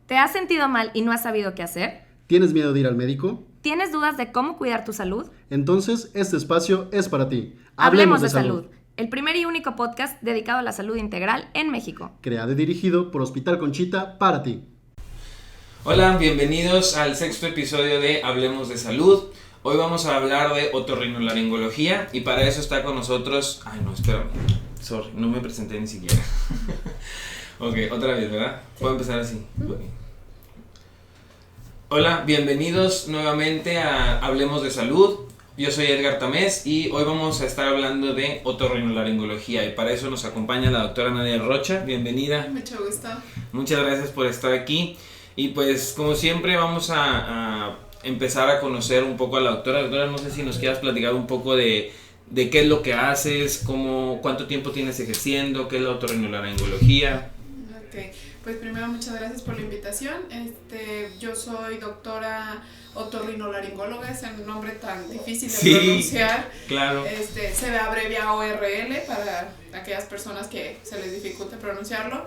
¿Te has sentido mal y no has sabido qué hacer? ¿Tienes miedo de ir al médico? ¿Tienes dudas de cómo cuidar tu salud? Entonces, este espacio es para ti. Hablemos de salud, el primer y único podcast dedicado a la salud integral en México. Creado y dirigido por Hospital Conchita para ti. Hola, bienvenidos al sexto episodio de Hablemos de Salud. Hoy vamos a hablar de otorrinolaringología y para eso está con nosotros... Ay, no, espérame. Sorry, no me presenté ni siquiera. Ok, otra vez, ¿verdad? Puedo empezar así. Okay. Hola, bienvenidos nuevamente a Hablemos de Salud. Yo soy Edgar Tamés y hoy vamos a estar hablando de otorrinolaringología y para eso nos acompaña la doctora Nadia Rocha. Bienvenida. Mucho gusto. Muchas gracias por estar aquí. Y pues como siempre vamos a empezar a conocer un poco a la doctora. Doctora, no sé si nos quieras platicar un poco de qué es lo que haces, cuánto tiempo tienes ejerciendo, qué es la otorrinolaringología. Ok, pues primero muchas gracias por la invitación. Yo soy doctora otorrinolaringóloga, es un nombre tan difícil de pronunciar. Claro. Se abrevia ORL para aquellas personas que se les dificulte pronunciarlo.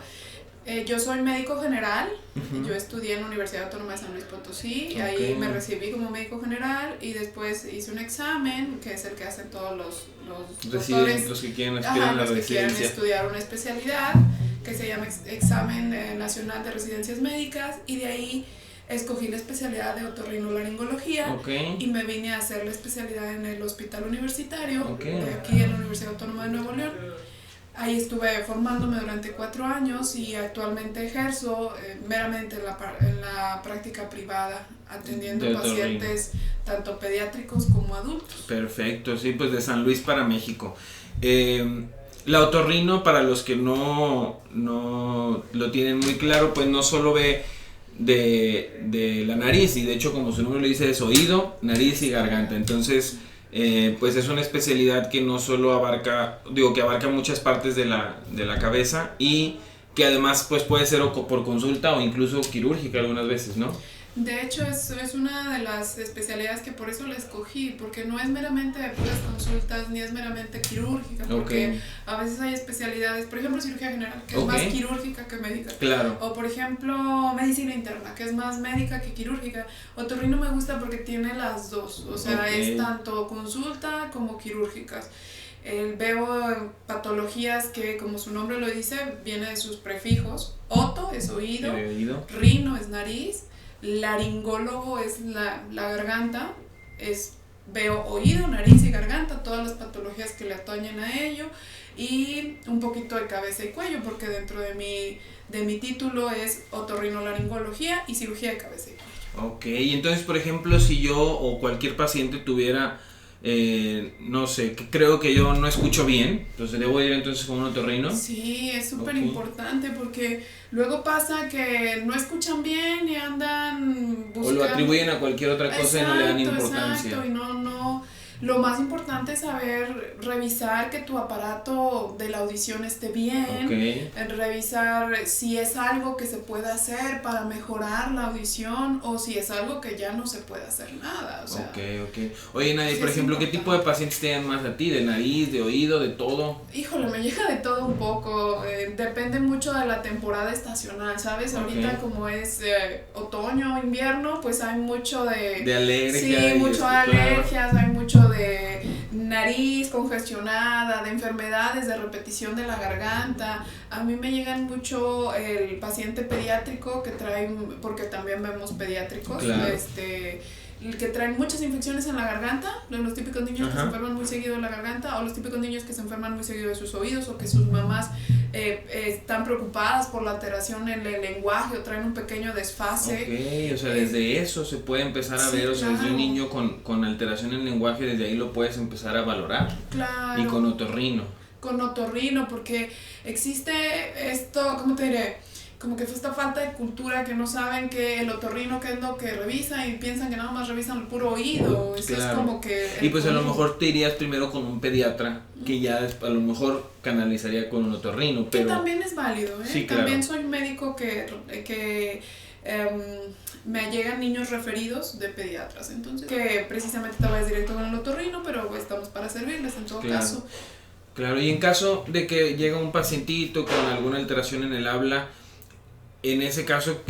Yo soy médico general, yo estudié en la Universidad Autónoma de San Luis Potosí, y ahí me recibí como médico general y después hice un examen, que es el que hacen todos los doctores, los que quieren aspirar a la los que residencia. quieren estudiar una especialidad, que se llama Examen Nacional de Residencias Médicas, y de ahí escogí la especialidad de otorrinolaringología y me vine a hacer la especialidad en el hospital universitario, de aquí en la Universidad Autónoma de Nuevo León. Ahí estuve formándome durante 4 años y actualmente ejerzo meramente en la práctica privada, atendiendo pacientes tanto pediátricos como adultos. Perfecto, sí, pues de San Luis para México. La otorrino, para los que no lo tienen muy claro, pues no solo ve de la nariz, y de hecho como su nombre lo dice es oído, nariz y garganta. Entonces pues es una especialidad que no solo abarca, que abarca muchas partes de la cabeza y que además pues puede ser por consulta o incluso quirúrgica algunas veces, ¿no? De hecho es una de las especialidades que por eso la escogí, porque no es meramente de puras consultas ni es meramente quirúrgica, porque a veces hay especialidades, por ejemplo cirugía general, que es más quirúrgica que médica, claro. O por ejemplo medicina interna, que es más médica que quirúrgica. Otorrino me gusta porque tiene las dos, o sea, es tanto consulta como quirúrgicas. Veo patologías que, como su nombre lo dice, viene de sus prefijos. Oto es oído, rino es nariz, laringólogo es la garganta, veo oído, nariz y garganta, todas las patologías que le atañen a ello, y un poquito de cabeza y cuello, porque dentro de mi título es otorrinolaringología y cirugía de cabeza y cuello. Ok, entonces por ejemplo si yo o cualquier paciente tuviera no sé, que creo que yo no escucho bien, entonces debo ir entonces con un otorrino. Sí, es súper importante porque luego pasa que no escuchan bien y andan buscando, o lo atribuyen a cualquier otra cosa y no le dan importancia. Exacto, y no. Lo más importante es saber revisar que tu aparato de la audición esté bien, revisar si es algo que se puede hacer para mejorar la audición o si es algo que ya no se puede hacer nada. O sea, Oye, Nadia, por ejemplo, ¿qué tipo de pacientes te dan más a ti? ¿De nariz, de oído, de todo? Híjole, me llega de todo un poco, depende mucho de la temporada estacional, ¿sabes? Ahorita como es otoño, invierno, pues hay mucho de alergias. Sí, mucho de alergias, hay mucho de nariz congestionada, de enfermedades de repetición de la garganta. A mí me llegan mucho el paciente pediátrico que trae, porque también vemos pediátricos, que traen muchas infecciones en la garganta, los típicos niños que se enferman muy seguido de la garganta, o los típicos niños que se enferman muy seguido de sus oídos, o que sus mamás están preocupadas por la alteración en el lenguaje o traen un pequeño desfase. O sea, desde eso se puede empezar a ver, o sea, desde un niño con alteración en el lenguaje, desde ahí lo puedes empezar a valorar. Claro. Y con otorrino. Con otorrino, porque existe esto, ¿cómo te diré? Como que fue esta falta de cultura que no saben que el otorrino qué es lo que revisa y piensan que nada más revisan el puro oído. Eso es como que y pues a lo mejor te irías primero con un pediatra que ya a lo mejor canalizaría con un otorrino, pero que también es válido, Sí, también soy médico que me llegan niños referidos de pediatras, entonces que precisamente te vayas directo con el otorrino, pero estamos para servirles en todo caso. Claro, y en caso de que llega un pacientito con alguna alteración en el habla, en ese caso,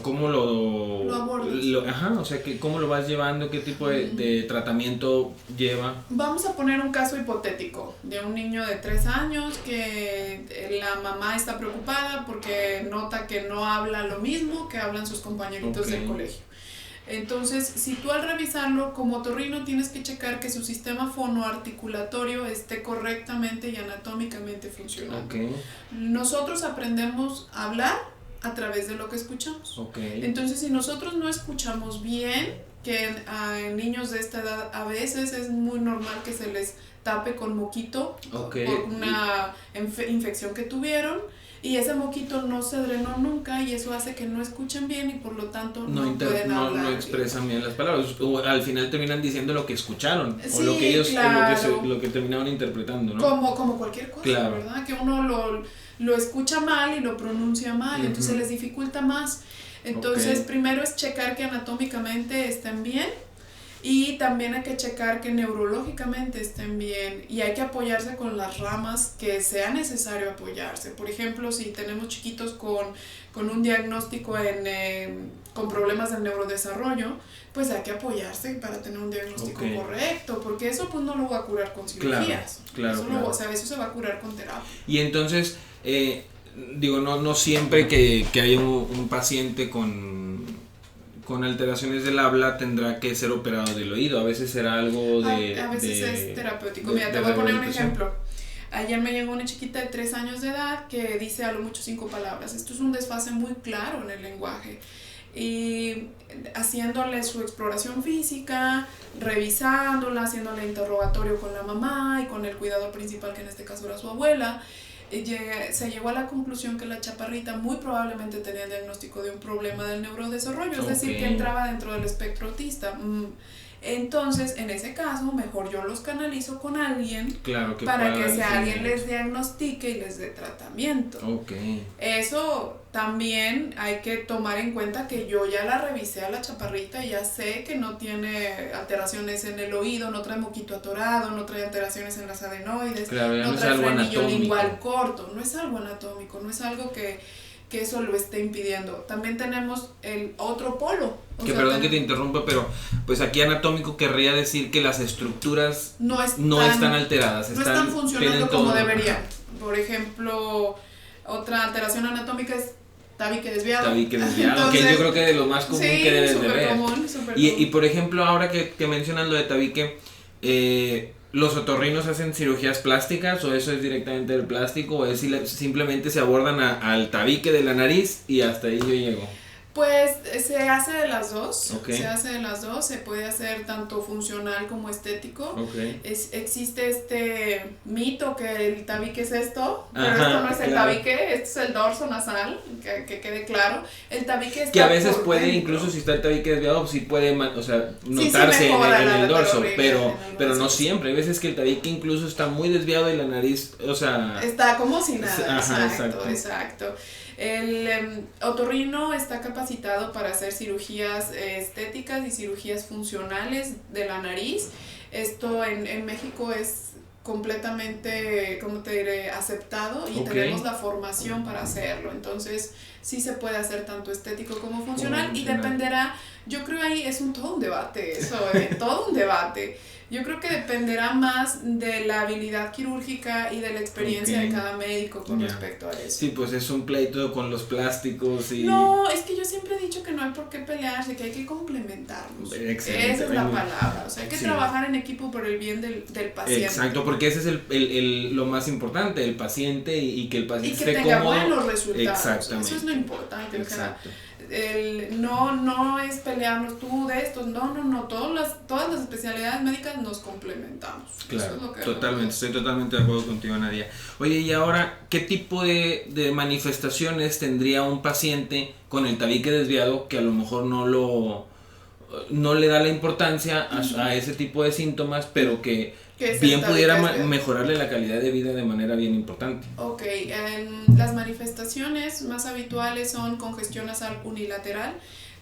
¿cómo lo abordas? Ajá, o sea, ¿cómo lo vas llevando? ¿Qué tipo de tratamiento lleva? Vamos a poner un caso hipotético de un niño de 3 años que la mamá está preocupada porque nota que no habla lo mismo que hablan sus compañeritos del colegio. Entonces, si tú al revisarlo como otorrino tienes que checar que su sistema fonoarticulatorio esté correctamente y anatómicamente funcionando. Okay. Nosotros aprendemos a hablar a través de lo que escuchamos. Okay. Entonces, si nosotros no escuchamos bien, que en niños de esta edad a veces es muy normal que se les tape con moquito por una infección que tuvieron, y ese moquito no se drenó nunca y eso hace que no escuchen bien y por lo tanto no pueden hablar. No expresan bien las palabras, o al final terminan diciendo lo que escucharon, sí, o lo que ellos, claro. lo que terminaron interpretando, ¿no? Como cualquier cosa, claro. ¿verdad? Que uno lo escucha mal y lo pronuncia mal, entonces les dificulta más. Entonces primero es checar que anatómicamente estén bien. Y también hay que checar que neurológicamente estén bien y hay que apoyarse con las ramas que sea necesario apoyarse. Por ejemplo, si tenemos chiquitos con un diagnóstico con problemas del neurodesarrollo, pues hay que apoyarse para tener un diagnóstico correcto, porque eso pues no lo va a curar con cirugías. Claro. Eso se va a curar con terapia. Y entonces, no siempre que hay un paciente con alteraciones del habla tendrá que ser operado del oído, a veces será algo a veces es terapéutico. Mira, te voy a poner un ejemplo. Ayer me llegó una chiquita de 3 años de edad que dice a lo mucho 5 palabras. Esto es un desfase muy claro en el lenguaje. Y haciéndole su exploración física, revisándola, haciéndole interrogatorio con la mamá y con el cuidador principal, que en este caso era su abuela, se llegó a la conclusión que la chaparrita muy probablemente tenía el diagnóstico de un problema del neurodesarrollo, es decir, que entraba dentro del espectro autista. Entonces, en ese caso, mejor yo los canalizo con alguien para que ese alguien les diagnostique y les dé tratamiento. Eso también hay que tomar en cuenta que yo ya la revisé a la chaparrita y ya sé que no tiene alteraciones en el oído, no trae moquito atorado, no trae alteraciones en las adenoides, no trae frenillo lingual corto, no es algo anatómico, no es algo que eso lo esté impidiendo. También tenemos el otro polo. Perdón que te interrumpa, pero pues aquí anatómico querría decir que las estructuras no están alteradas. No están funcionando como deberían. Por ejemplo, otra alteración anatómica es tabique desviado. Entonces, que yo creo que es de lo más común que debes de ver. Común. Y por ejemplo, ahora que mencionan lo de tabique, ¿los otorrinos hacen cirugías plásticas o eso es directamente del plástico o es simplemente se abordan al tabique de la nariz y hasta ahí yo llego? Pues se hace de las dos, se puede hacer tanto funcional como estético. Existe este mito que el tabique es esto, pero esto no es el tabique, esto es el dorso nasal, que quede claro. El tabique está que a veces por puede, dentro. incluso si está el tabique desviado, sí puede notarse en el dorso, pero no siempre. Hay veces que el tabique incluso está muy desviado de la nariz, está como si nada. Exacto. El otorrino está capacitado para hacer cirugías estéticas y cirugías funcionales de la nariz. Esto en México es completamente, ¿cómo te diré?, aceptado y tenemos la formación para hacerlo. Entonces, sí se puede hacer tanto estético como funcional y dependerá, yo creo ahí es todo un debate eso, todo un debate. Yo creo que dependerá más de la habilidad quirúrgica y de la experiencia de cada médico con respecto a eso. Sí, pues es un pleito con los plásticos y... No, es que yo siempre he dicho que no hay por qué pelearse, que hay que complementarnos. Excelente. Esa es la palabra, o sea, hay que trabajar en equipo por el bien del paciente. Exacto, porque ese es lo más importante, el paciente y que el paciente esté tenga cómodo. buenos resultados. Exactamente. Eso es lo importante. Exacto. No es pelearnos tú de estos, no, todas las especialidades médicas nos complementamos. Claro, eso es lo que estoy totalmente de acuerdo contigo, Nadia. Oye, y ahora, ¿qué tipo de manifestaciones tendría un paciente con el tabique desviado que a lo mejor no le da la importancia a ese tipo de síntomas, pero que bien pudiera mejorarle la calidad de vida de manera bien importante? Las manifestaciones más habituales son congestión nasal unilateral.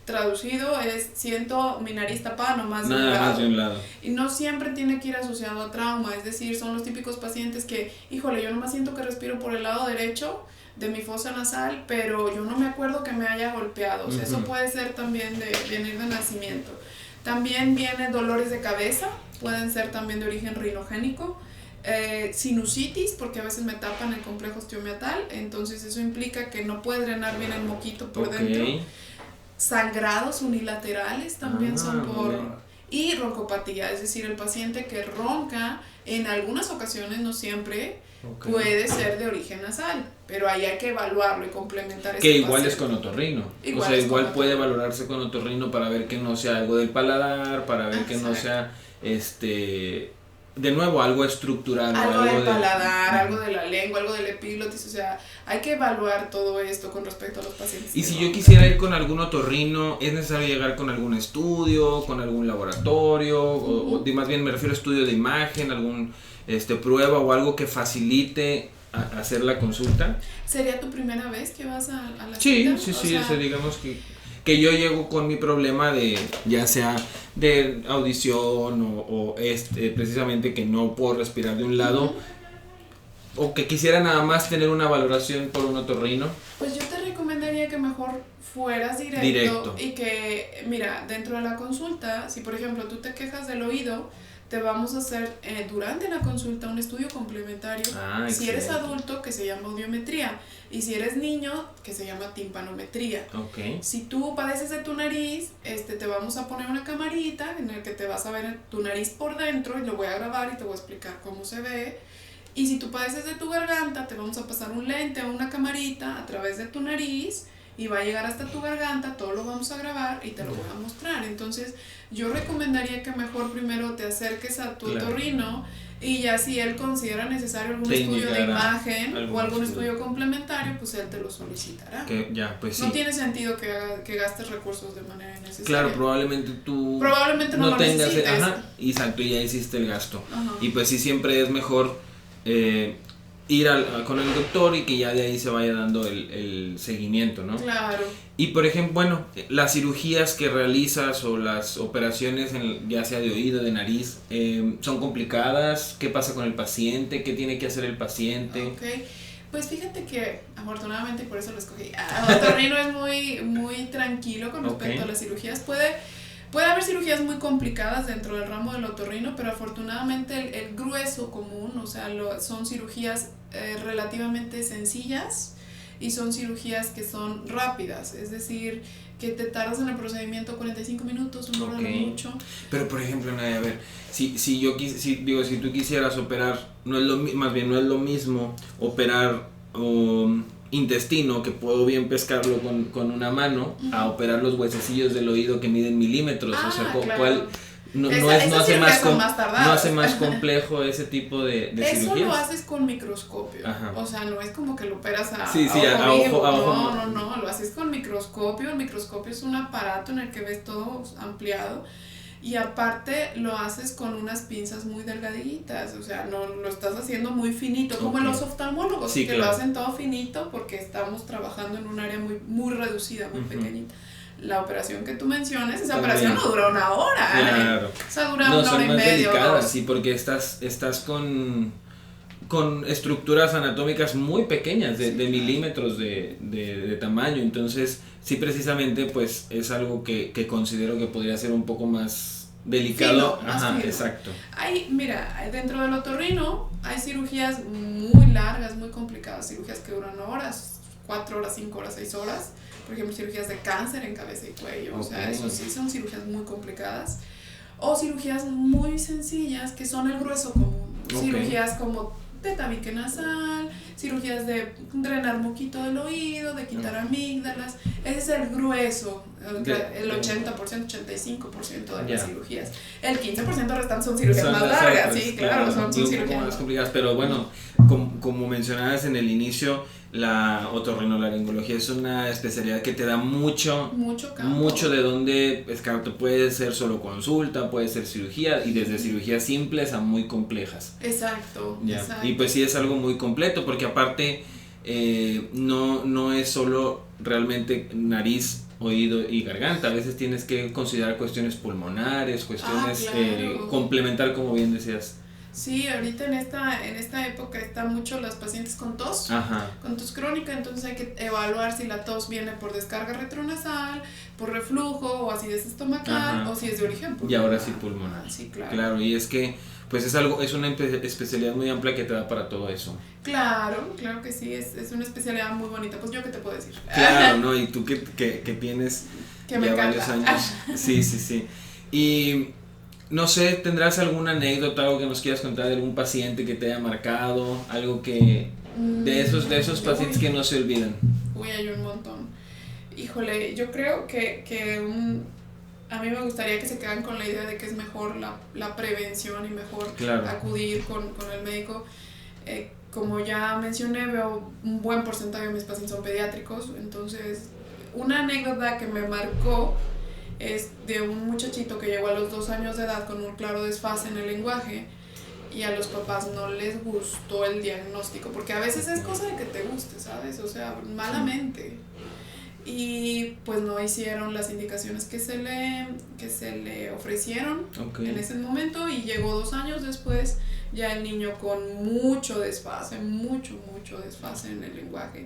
Traducido es siento mi nariz tapada nomás de un lado. Y no siempre tiene que ir asociado a trauma, es decir, son los típicos pacientes que, híjole, yo nomás siento que respiro por el lado derecho, de mi fosa nasal, pero yo no me acuerdo que me haya golpeado. O sea, eso puede ser también de venir de nacimiento. También vienen dolores de cabeza, pueden ser también de origen rinogénico. Sinusitis, porque a veces me tapan el complejo osteomiatal, entonces eso implica que no puede drenar bien el moquito por dentro. Sangrados unilaterales también son por... Y roncopatía, es decir, el paciente que ronca en algunas ocasiones, no siempre, puede ser de origen nasal, pero ahí hay que evaluarlo y complementar ese que igual paciente. es con otorrino, Igual o sea, es igual con puede otorrino. valorarse con otorrino para ver que no sea algo del paladar, para ver que no Exacto. sea de nuevo algo estructural, Algo del de- paladar, algo de la lengua, algo del epiglotis, o sea, hay que evaluar todo esto con respecto a los pacientes. Y que si yo roncan. quisiera ir con algún otorrino, ¿es necesario llegar con algún estudio, con algún laboratorio? O más bien me refiero a estudio de imagen, algún prueba o algo que facilite hacer la consulta. ¿Sería tu primera vez que vas a la Sí, cita? sí, O sí, sea, digamos que yo llego con mi problema de, ya sea de audición o precisamente que no puedo respirar de un lado, o que quisiera nada más tener una valoración por un otorrino. Pues yo te recomendaría que mejor fueras directo y que, mira, dentro de la consulta, si por ejemplo tú te quejas del oído, te vamos a hacer durante la consulta un estudio complementario. Si eres Excelente. adulto, que se llama audiometría, y si eres niño, que se llama timpanometría. Ok. Si tú padeces de tu nariz, te vamos a poner una camarita en la que te vas a ver tu nariz por dentro y lo voy a grabar y te voy a explicar cómo se ve. Y si tú padeces de tu garganta, te vamos a pasar un lente o una camarita a través de tu nariz y va a llegar hasta tu garganta, todo lo vamos a grabar y te lo voy a mostrar. Entonces, yo recomendaría que mejor primero te acerques a tu otorrino y ya si él considera necesario algún Te estudio de indicará imagen algún o algún estudio. estudio complementario, pues él te lo solicitará. Que ya, pues sí. No tiene sentido que gastes recursos de manera innecesaria. Claro, probablemente tú Probablemente no lo tengas, necesites. exacto, y ya hiciste el gasto. Ajá. Y pues sí, siempre es mejor ir con el doctor y que ya de ahí se vaya dando el seguimiento, ¿no? Claro. Y por ejemplo, bueno, las cirugías que realizas o las operaciones, ya sea de oído, de nariz, son complicadas. ¿Qué pasa con el paciente? ¿Qué tiene que hacer el paciente? Ok. Pues fíjate que afortunadamente por eso lo escogí. Otorrino es muy tranquilo con respecto a las cirugías. Puede haber cirugías muy complicadas dentro del ramo del otorrino, pero afortunadamente el grueso común, o sea, son cirugías relativamente sencillas y son cirugías que son rápidas, es decir, que te tardas en el procedimiento 45 minutos, una hora de mucho. Pero por ejemplo, Nadia, a ver, si tú quisieras operar, no es lo mismo operar intestino, que puedo bien pescarlo con una mano, a operar los huesecillos del oído que miden milímetros. O sea, Claro. ¿cuál no hace más complejo ese tipo de Eso cirugías? lo haces con microscopio. Ajá. O sea, no es como que lo operas a ojo ojo. vivo. No, lo haces con microscopio. El microscopio es un aparato en el que ves todo ampliado. Y aparte lo haces con unas pinzas muy delgaditas, o sea, no lo estás haciendo muy finito, como los oftalmólogos, Sí, que claro. lo hacen todo finito porque estamos trabajando en un área muy reducida, muy pequeñita. La operación que tú mencionas, esa También. operación no dura una hora, Claro. O sea, dura No, una hora son y más media. delicadas, dos. sí, porque estás con estructuras anatómicas muy pequeñas, de milímetros de tamaño. Entonces, sí, precisamente, pues es algo que considero que podría ser un poco más delicado. Fino, más fino. Exacto. Mira, dentro del otorrino hay cirugías muy largas, muy complicadas, cirugías que duran horas, 4 horas, 5 horas, 6 horas. Por ejemplo, cirugías de cáncer en cabeza y cuello, o sea, eso sí son cirugías muy complicadas. O cirugías muy sencillas que son el grueso común. Cirugías como de tabique nasal, cirugías de drenar moquito del oído, de quitar amígdalas. Ese es el grueso, el 80%, 85% de las cirugías. El 15% restante son cirugías más largas, sí, claro, son cirugías más complicadas. Pero bueno, como mencionabas en el inicio, la otorrinolaringología es una especialidad que te da mucho de dónde descartar. Puede ser solo consulta, puede ser cirugía, y desde cirugías simples a muy complejas. Exacto. Y pues sí, es algo muy completo, porque aparte no es solo realmente nariz, oído y garganta. A veces tienes que considerar cuestiones pulmonares, cuestiones claro. complementar, como bien decías. Sí, ahorita en esta época están mucho las pacientes con tos, Ajá. con tos crónica, entonces hay que evaluar si la tos viene por descarga retronasal, por reflujo o acidez estomacal, Ajá. o si es de origen pulmonar. Y ahora sí pulmonar. Sí, claro. Claro, y es que pues es una especialidad muy amplia que te da para todo eso. Claro que sí, es una especialidad muy bonita. Pues yo qué te puedo decir. Claro, ¿no? Y tú que tienes Que me ya varios encanta. años. Sí. Y no sé, ¿tendrás alguna anécdota, algo que nos quieras contar de algún paciente que te haya marcado? Algo que de esos pacientes que no se olvidan. Uy, hay un montón. Híjole, yo creo que a mí me gustaría que se quedan con la idea de que es mejor la prevención y mejor acudir con el médico. Como ya mencioné, veo un buen porcentaje de mis pacientes son pediátricos, entonces una anécdota que me marcó es de un muchachito que llegó a los 2 años de edad con un claro desfase en el lenguaje y a los papás no les gustó el diagnóstico, porque a veces es cosa de que te guste, ¿sabes? O sea, malamente. Y pues no hicieron las indicaciones que se le ofrecieron en ese momento y llegó 2 años después ya el niño con mucho desfase en el lenguaje.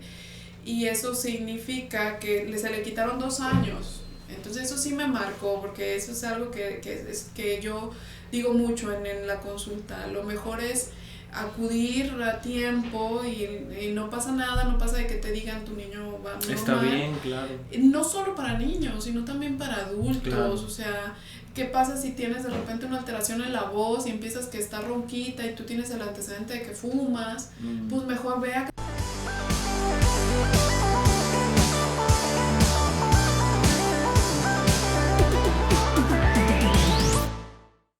Y eso significa que se le quitaron 2 años. Entonces eso sí me marcó, porque eso es algo que yo digo mucho en la consulta. Lo mejor es acudir a tiempo y no pasa nada, no pasa de que te digan tu niño va normal. Está bien, claro. No solo para niños, sino también para adultos. Claro. O sea, ¿qué pasa si tienes de repente una alteración en la voz y empiezas que está ronquita y tú tienes el antecedente de que fumas? Pues mejor ve a